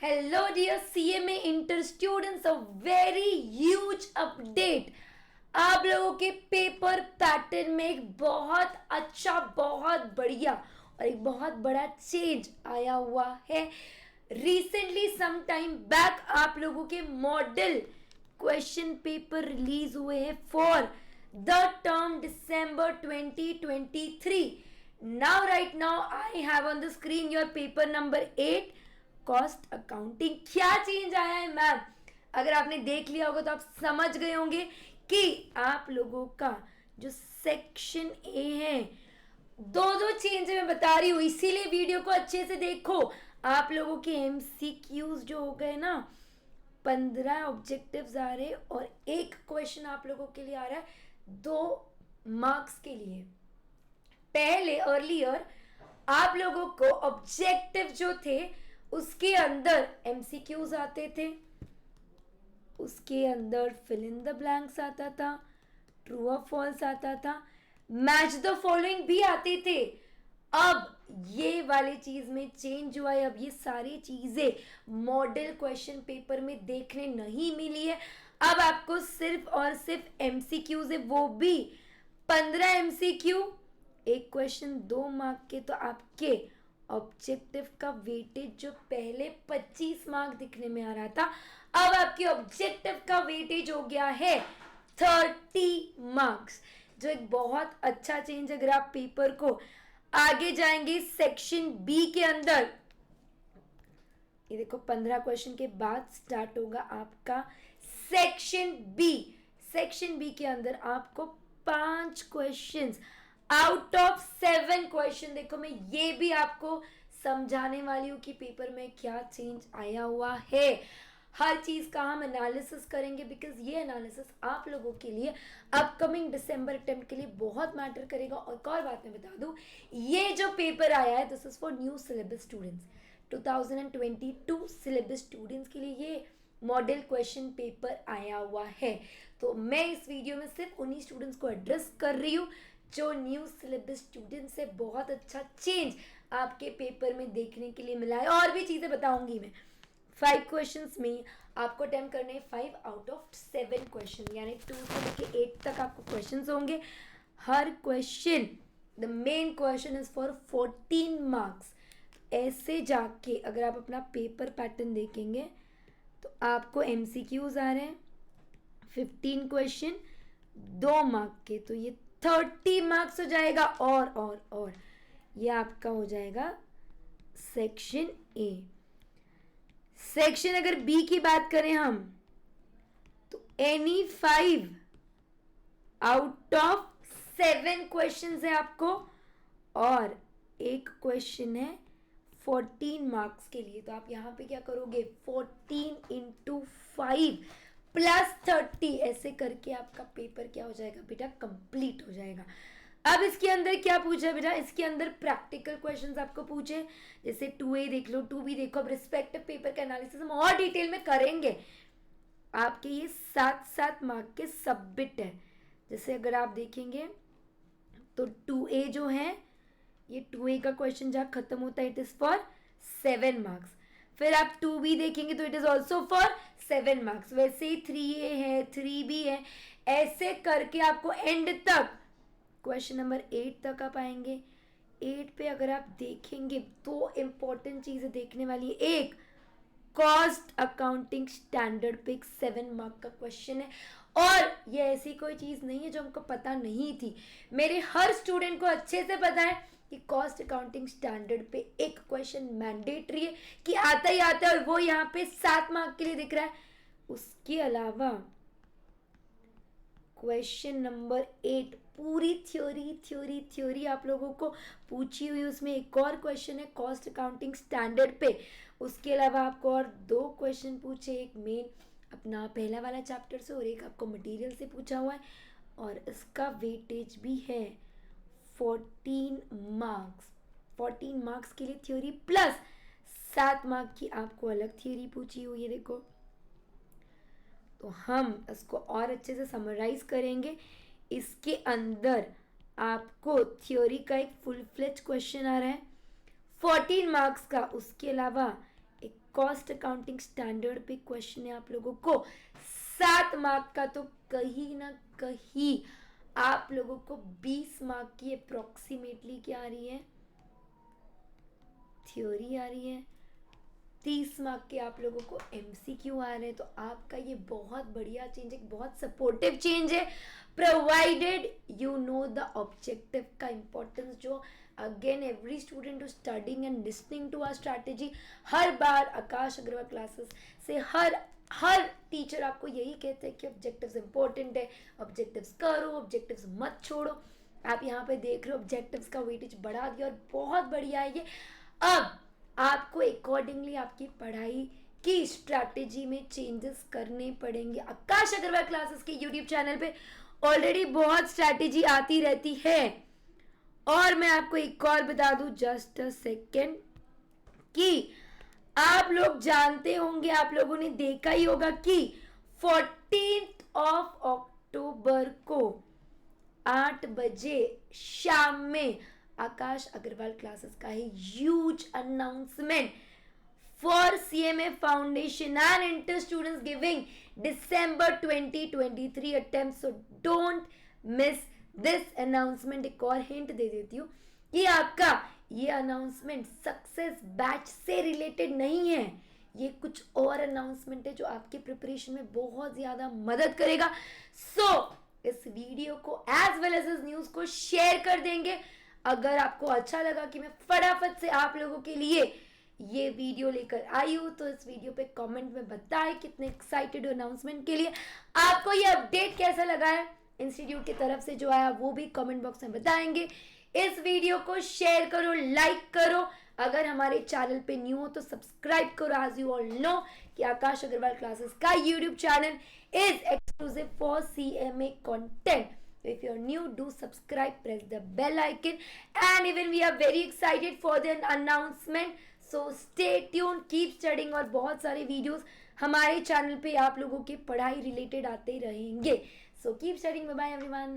Hello dear CMA inter students, a very huge update. आप लोगों के पेपर पैटर्न में एक बहुत अच्छा, बहुत बढ़िया और एक बहुत बड़ा चेंज आया हुआ है. रिसेंटली सम टाइम बैक आप लोगों के मॉडल क्वेश्चन पेपर रिलीज हुए हैं for the term December 2023. Now right now I have on the screen your paper number 8 cost accounting. क्या चेंज आया है मैम? अगर आपने देख लिया होगा तो आप समझ गए होंगे कि आप लोगों का जो सेक्शन ए है, दो चेंज मैं बता रही हूँ, इसीलिए वीडियो को अच्छे से देखो. आप लोगों के एमसीक्यूज जो हो गए ना, 15 ऑब्जेक्टिव्स आ रहे और एक क्वेश्चन आप लोगों के लिए आ रहा है 2 मार्क्स के लिए. पहले अर्लियर आप लोगों को ऑब्जेक्टिव जो थे उसके अंदर एमसीक्यूज आते थे, उसके अंदर फिल इन द ब्लैंक्स आता था, ट्रू और फॉल्स आता था, मैच द फॉलोइंग भी आते थे. अब ये वाली चीज में चेंज हुआ है. अब ये सारी चीजें मॉडल क्वेश्चन पेपर में देखने नहीं मिली है. अब आपको सिर्फ और सिर्फ एमसीक्यूज है, वो भी 15 एमसीक्यू, एक क्वेश्चन 2 मार्क के. तो आपके ऑब्जेक्टिव का वेटेज जो पहले 25 मार्क दिखने में आ रहा था, अब आपके ऑब्जेक्टिव का वेटेज हो गया है 30 मार्क्स, जो एक बहुत अच्छा चेंज. अगर आप पेपर को आगे जाएंगे सेक्शन बी के अंदर, ये देखो 15 क्वेश्चन के बाद स्टार्ट होगा आपका सेक्शन बी. सेक्शन बी के अंदर आपको 5 क्वेश्चंस आउट ऑफ 7 क्वेश्चन. देखो मैं ये भी आपको समझाने वाली हूँ कि पेपर में क्या चेंज आया हुआ है. हर चीज का हम एनालिसिस करेंगे बिकॉज ये एनालिसिस आप लोगों के लिए अपकमिंग दिसंबर अटेम्प्ट के लिए बहुत मैटर करेगा. और एक और बात मैं बता दूं, ये जो पेपर आया है this is for new syllabus students, 2022 syllabus students के लिए ये मॉडल क्वेश्चन पेपर आया हुआ है. तो मैं इस वीडियो में सिर्फ उन्हीं स्टूडेंट्स को एड्रेस कर रही हूँ जो न्यू सिलेबस स्टूडेंट से. बहुत अच्छा चेंज आपके पेपर में देखने के लिए मिला है. और भी चीज़ें बताऊंगी मैं. 5 क्वेश्चंस में आपको अटेम्प्ट करने हैं 5 आउट ऑफ 7 क्वेश्चन, यानी 2 से लेके 8 तक आपको क्वेश्चंस होंगे. हर question, the main question is for 14 marks. ऐसे जाके अगर आप अपना पेपर पैटर्न देखेंगे तो आपको एमसीक्यूज आ रहे हैं 15 क्वेश्चन 2 मार्क के, तो ये 30 मार्क्स हो जाएगा. और ये आपका हो जाएगा सेक्शन ए. सेक्शन अगर बी की बात करें हम तो एनी 5 आउट ऑफ 7 क्वेश्चन है आपको, और एक क्वेश्चन है 14 मार्क्स के लिए. तो आप यहाँ पे क्या करोगे, 14 इंटू 5 प्लस 30, ऐसे करके आपका पेपर क्या हो जाएगा बेटा, कंप्लीट हो जाएगा. अब इसके अंदर क्या पूछा बेटा, इसके अंदर प्रैक्टिकल क्वेश्चंस आपको पूछे, जैसे 2A देख लो, 2B देखो. अब रिस्पेक्टिव पेपर का एनालिसिस हम और डिटेल में करेंगे. आपके ये 7 मार्क के सबमिट है. जैसे अगर आप देखेंगे तो 2A जो है, ये 2A का क्वेश्चन जहाँ खत्म होता है इट इज फॉर 7 मार्क्स. फिर आप 2B देखेंगे तो it is also for 7 marks. वैसे ही 3A है, 3B है, ऐसे करके आपको एंड तक क्वेश्चन नंबर 8 तक आप आएंगे. 8 पे अगर आप देखेंगे तो इंपॉर्टेंट चीजें देखने वाली है. एक कॉस्ट अकाउंटिंग स्टैंडर्ड पे एक 7 मार्क का क्वेश्चन है, और ये ऐसी कोई चीज नहीं है जो हमको पता नहीं थी. मेरे हर स्टूडेंट को अच्छे से पता है कि कॉस्ट अकाउंटिंग स्टैंडर्ड पे एक क्वेश्चन मैंडेटरी है, कि आता ही आता है, और वो यहाँ पे 7 मार्क के लिए दिख रहा है. उसके अलावा क्वेश्चन नंबर 8 पूरी थ्योरी आप लोगों को पूछी हुई. उसमें एक और क्वेश्चन है कॉस्ट अकाउंटिंग स्टैंडर्ड पे. उसके अलावा आपको और 2 क्वेश्चन पूछे, एक मेन अपना पहला वाला चैप्टर से और एक आपको मटेरियल से पूछा हुआ है. और इसका वेटेज भी है 14 मार्क्स. 14 मार्क्स के लिए थ्योरी प्लस 7 मार्क की आपको अलग थ्योरी पूछी हुई है. देखो, तो हम इसको और अच्छे से समराइज करेंगे. इसके अंदर आपको थ्योरी का एक फुल फ्लेज क्वेश्चन आ रहा है 14 मार्क्स का. उसके अलावा एक कॉस्ट अकाउंटिंग स्टैंडर्ड पे क्वेश्चन है आप लोगों को 7 मार्क का, तो कहीं ना कहीं आप लोगों को 20 मार्क की अप्रोक्सीमेटली क्या आ रही है, थ्योरी आ रही है, 30 मार्क के आप लोगों को MCQ आ रहे हैं। तो आपका ये बहुत बढ़िया चेंज है, बहुत सपोर्टिव चेंज है, provided you know the objective का इंपॉर्टेंस, जो again every student who studying and listening to our strategy, हर बार आकाश अग्रवाल क्लासेस से हर टीचर आपको यही कहते हैं कि ऑब्जेक्टिव्स इंपॉर्टेंट है, ऑब्जेक्टिव्स करो, ऑब्जेक्टिव्स मत छोड़ो। आप यहाँ पे देख रहे हो ऑब्जेक्टिव्स का वेटेज बढ़ा दिया और बहुत बढ़िया है ये। अब आपको अकॉर्डिंगली आपकी पढ़ाई की स्ट्रैटेजी में चेंजेस करने पड़ेंगे। आकाश अग्रवाल क्लासेस के यूट्यूब चैनल पे ऑलरेडी बहुत स्ट्रैटेजी आती रहती है, और मैं आपको एक और बता दूं, जस्ट अ सेकेंड, कि आप लोग जानते होंगे, आप लोगों ने देखा ही होगा कि 14 अक्टूबर को 8 बजे शाम में आकाश अग्रवाल क्लासेस का है huge announcement for CMA foundation and inter students giving December 2023 attempt, so don't miss this announcement. एक और हिंट दे देती हूँ कि आपका ये अनाउंसमेंट सक्सेस बैच से रिलेटेड नहीं है, ये कुछ और अनाउंसमेंट है जो आपके प्रिपरेशन में बहुत ज़्यादा मदद करेगा। सो इस वीडियो को एज वेल एज इस न्यूज़ को शेयर कर देंगे। अगर आपको अच्छा लगा कि मैं फटाफट से आप लोगों के लिए ये वीडियो लेकर आई हूँ, तो इस वीडियो पे कमेंट में बताएं कितने एक्साइटेड हो अनाउंसमेंट के लिए। आपको ये अपडेट कैसा लगा है इंस्टीट्यूट की तरफ से जो आया, वो भी कमेंट बॉक्स में बताएंगे। इस वीडियो को शेयर करो, लाइक करो, अगर हमारे चैनल पे न्यू हो तो सब्सक्राइब करो। एज यू ऑल नो कि आकाश अग्रवाल क्लासेस का YouTube channel is exclusive for CMA content. If you're new, do subscribe, press the bell icon, and even we are very excited for the announcement. So stay tuned, keep studying, और बहुत सारे videos हमारे channel पे आप लोगों के पढ़ाई related आते रहेंगे. So keep studying. Bye bye everyone.